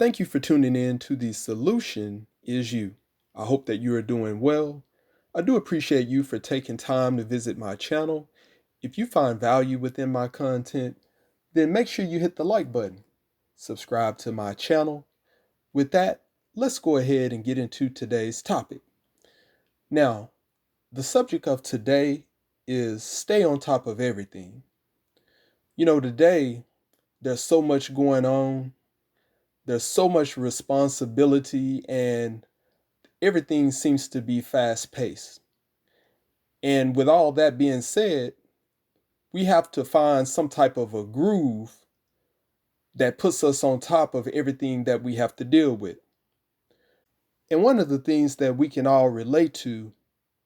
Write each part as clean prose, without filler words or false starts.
Thank you for tuning in to The Solution Is You. I hope that you are doing well. I do appreciate you for taking time to visit my channel. If you find value within my content, then make sure you hit the like button. Subscribe to my channel. With that, let's go ahead and get into today's topic. Now, the subject of today is stay on top of everything. Today, there's so much going on. There's so much responsibility and everything seems to be fast paced. And with all that being said, we have to find some type of a groove that puts us on top of everything that we have to deal with. And one of the things that we can all relate to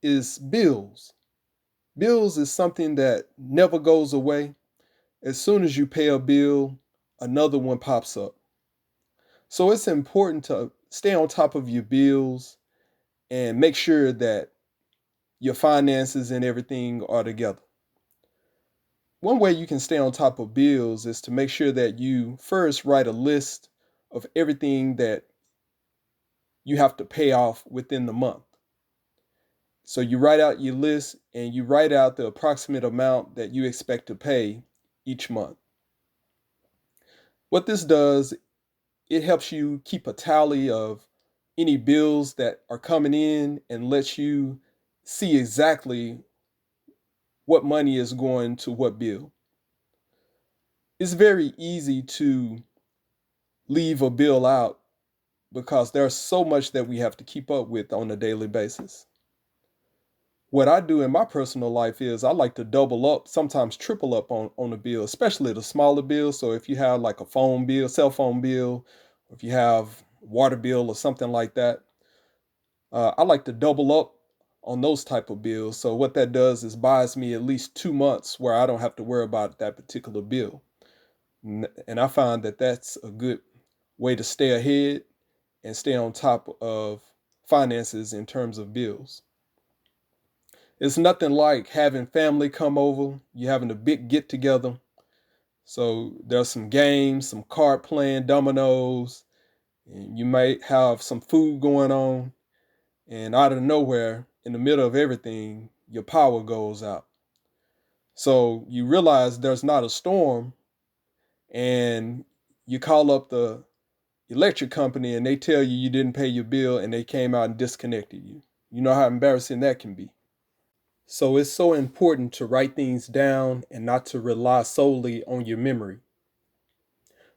is bills. Bills is something that never goes away. As soon as you pay a bill, another one pops up. So it's important to stay on top of your bills and make sure that your finances and everything are together. One way you can stay on top of bills is to make sure that you first write a list of everything that you have to pay off within the month. So you write out your list and you write out the approximate amount that you expect to pay each month. What this does, it helps you keep a tally of any bills that are coming in and lets you see exactly what money is going to what bill. It's very easy to leave a bill out because there's so much that we have to keep up with on a daily basis. What I do in my personal life is I like to double up, sometimes triple up on a bill, especially the smaller bills. So if you have like a phone bill, cell phone bill, or if you have water bill or something like that, I like to double up on those type of bills. So what that does is buys me at least 2 months where I don't have to worry about that particular bill. And I find that that's a good way to stay ahead and stay on top of finances in terms of bills. It's nothing like having family come over, you having a big get together. So there's some games, some card playing, dominoes, and you might have some food going on. And out of nowhere, in the middle of everything, your power goes out. So you realize there's not a storm, and you call up the electric company and they tell you you didn't pay your bill and they came out and disconnected you. You know how embarrassing that can be. So it's so important to write things down and not to rely solely on your memory.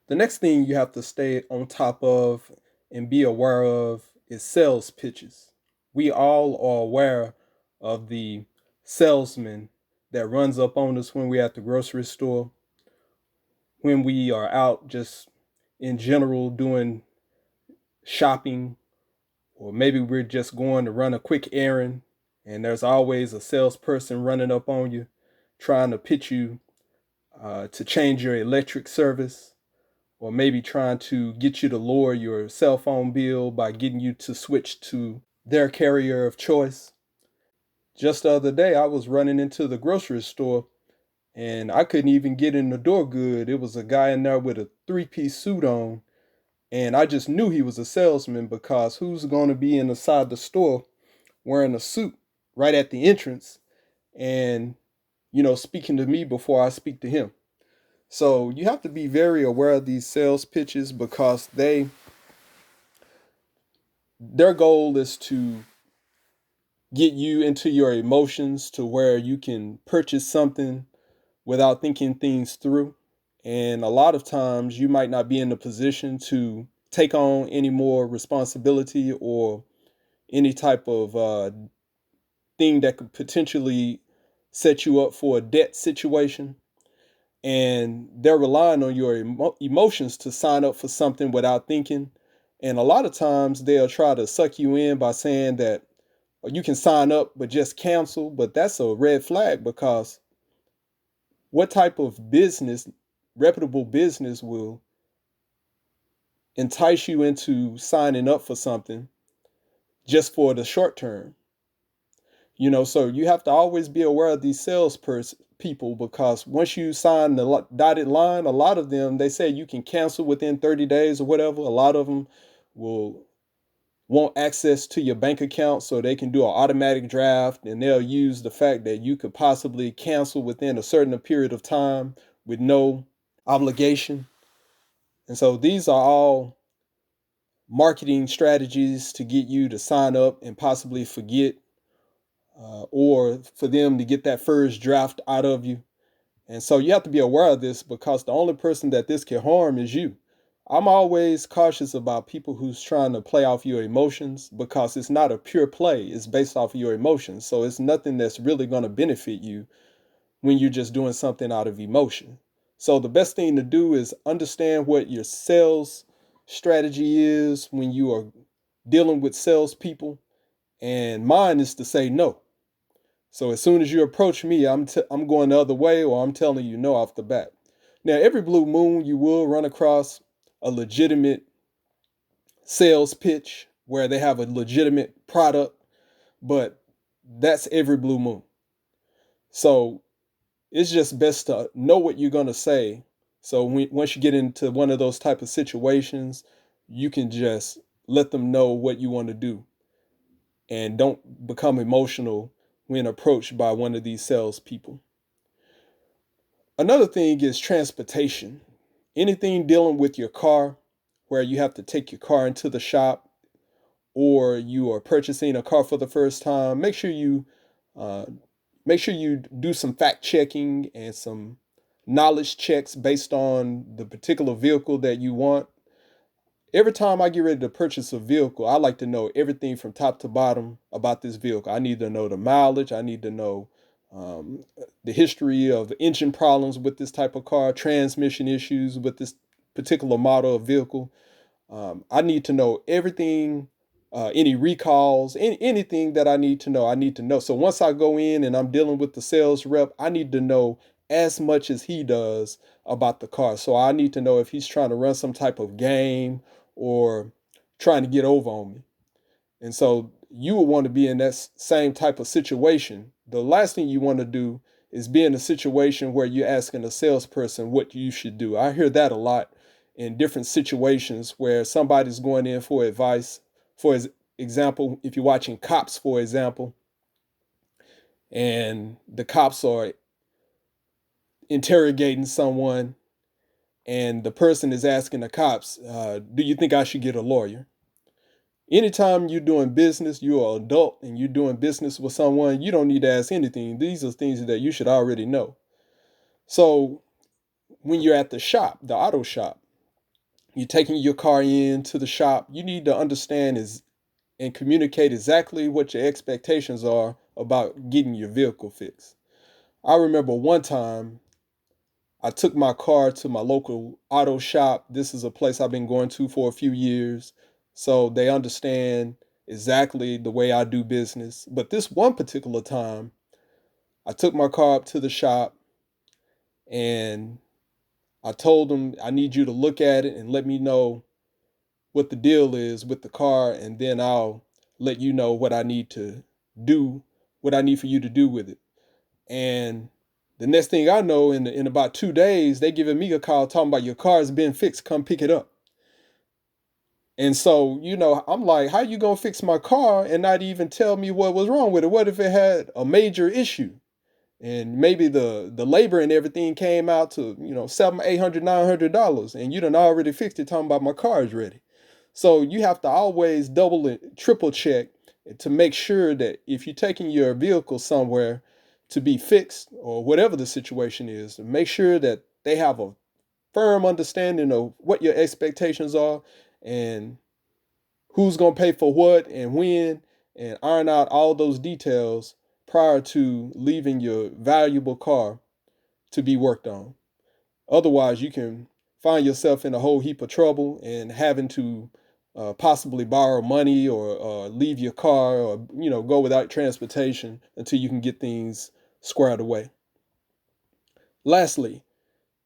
The next thing you have to stay on top of and be aware of is sales pitches. We all are aware of the salesman that runs up on us when we're at the grocery store, when we are out just in general doing shopping, or maybe we're just going to run a quick errand and there's always a salesperson running up on you trying to pitch you to change your electric service, or maybe trying to get you to lower your cell phone bill by getting you to switch to their carrier of choice. Just the other day, I was running into the grocery store and I couldn't even get in the door good. It was a guy in there with a three-piece suit on, and I just knew he was a salesman because who's going to be inside the store wearing a suit right at the entrance and, speaking to me before I speak to him. So you have to be very aware of these sales pitches because their goal is to get you into your emotions to where you can purchase something without thinking things through. And a lot of times you might not be in a position to take on any more responsibility or any type of thing that could potentially set you up for a debt situation. And they're relying on your emotions to sign up for something without thinking. And a lot of times they'll try to suck you in by saying that you can sign up but just cancel. But that's a red flag because what type of business, reputable business, will entice you into signing up for something just for the short term? So you have to always be aware of these people, because once you sign the dotted line, a lot of them, they say you can cancel within 30 days or whatever. A lot of them will want access to your bank account so they can do an automatic draft, and they'll use the fact that you could possibly cancel within a certain period of time with no obligation. And so these are all marketing strategies to get you to sign up and possibly forget, or for them to get that first draft out of you. And so you have to be aware of this, because the only person that this can harm is you. I'm always cautious about people who's trying to play off your emotions, because it's not a pure play. It's based off of your emotions. So it's nothing that's really going to benefit you when you're just doing something out of emotion. So the best thing to do is understand what your sales strategy is when you are dealing with salespeople. And mine is to say no. So as soon as you approach me, I'm going the other way, or I'm telling you no off the bat. Now, every blue moon, you will run across a legitimate sales pitch where they have a legitimate product, but that's every blue moon. So it's just best to know what you're going to say. So once you get into one of those type of situations, you can just let them know what you want to do, and don't become emotional when approached by one of these salespeople. Another thing is transportation. Anything dealing with your car, where you have to take your car into the shop, or you are purchasing a car for the first time, uh, make sure you do some fact checking and some knowledge checks based on the particular vehicle that you want. Every time I get ready to purchase a vehicle, I like to know everything from top to bottom about this vehicle. I need to know the mileage. I need to know um, the history of engine problems with this type of car, transmission issues with this particular model of vehicle. I need to know everything, any recalls, anything that I need to know. I need to know. So once I go in and I'm dealing with the sales rep, I need to know as much as he does about the car. So I need to know if he's trying to run some type of game or trying to get over on me. And so you would want to be in that same type of situation. The last thing you want to do is be in a situation where you're asking a salesperson what you should do. I hear that a lot in different situations where somebody's going in for advice. For example, if you're watching Cops, for example, and the cops are interrogating someone, and the person is asking the cops, do you think I should get a lawyer? Anytime you're doing business, you're an adult and you're doing business with someone, you don't need to ask anything. These are things that you should already know. So when you're at the shop, the auto shop, you're taking your car into the shop, you need to understand is and communicate exactly what your expectations are about getting your vehicle fixed. I remember one time I took my car to my local auto shop. This is a place I've been going to for a few years. So they understand exactly the way I do business. But this one particular time, I took my car up to the shop and I told them, I need you to look at it and let me know what the deal is with the car. And then I'll let you know what I need to do, what I need for you to do with it. And the next thing I know, in about 2 days, they giving me a call talking about your car's been fixed. Come pick it up. And so, I'm like, how you gonna fix my car and not even tell me what was wrong with it? What if it had a major issue? And maybe the labor and everything came out to, $700, $800, $900, and you done already fixed it talking about my car is ready. So you have to always double and triple check to make sure that if you're taking your vehicle somewhere to be fixed or whatever the situation is, make sure that they have a firm understanding of what your expectations are and who's going to pay for what and when, and iron out all those details prior to leaving your valuable car to be worked on. Otherwise, you can find yourself in a whole heap of trouble and having to possibly borrow money or leave your car, or go without transportation until you can get things squared away. Lastly,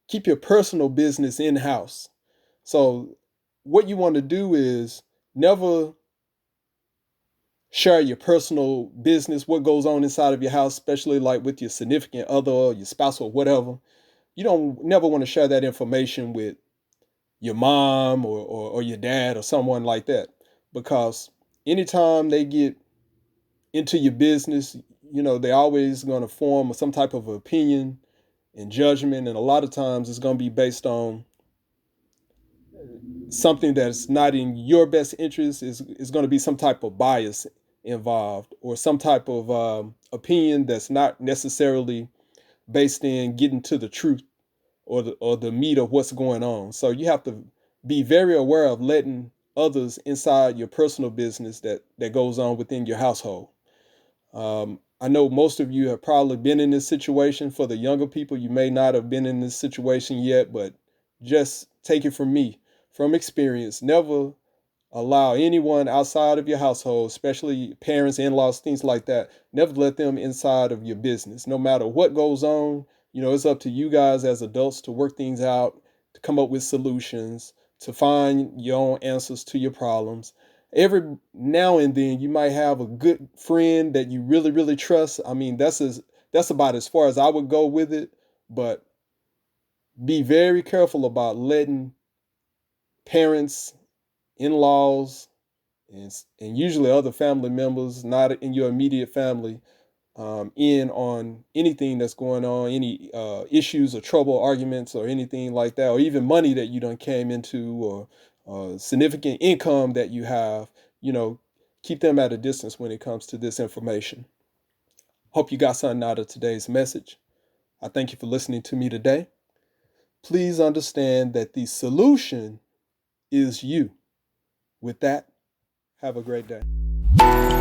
keep your personal business in house. So what you want to do is never share your personal business, what goes on inside of your house, especially like with your significant other or your spouse or whatever. You don't never want to share that information with your mom or your dad or someone like that, because anytime they get into your business, they're always going to form some type of opinion and judgment, and a lot of times it's going to be based on something that's not in your best interest. Is going to be some type of bias involved, or some type of opinion that's not necessarily based in getting to the truth or the meat of what's going on. So you have to be very aware of letting others inside your personal business that goes on within your household. I know most of you have probably been in this situation. For the younger people, you may not have been in this situation yet, but just take it from me, from experience. Never allow anyone outside of your household, especially parents, in-laws, things like that, never let them inside of your business. No matter what goes on, it's up to you guys as adults to work things out, to come up with solutions, to find your own answers to your problems. Every now and then you might have a good friend that you really, really trust. I mean, that's about as far as I would go with it. But be very careful about letting parents, in-laws, and usually other family members, not in your immediate family, in on anything that's going on, any issues or trouble, arguments, or anything like that, or even money that you done came into, or significant income that you have. You know, keep them at a distance when it comes to this information. Hope you got something out of today's message. I thank you for listening to me today. Please understand that the solution is you. With that, have a great day.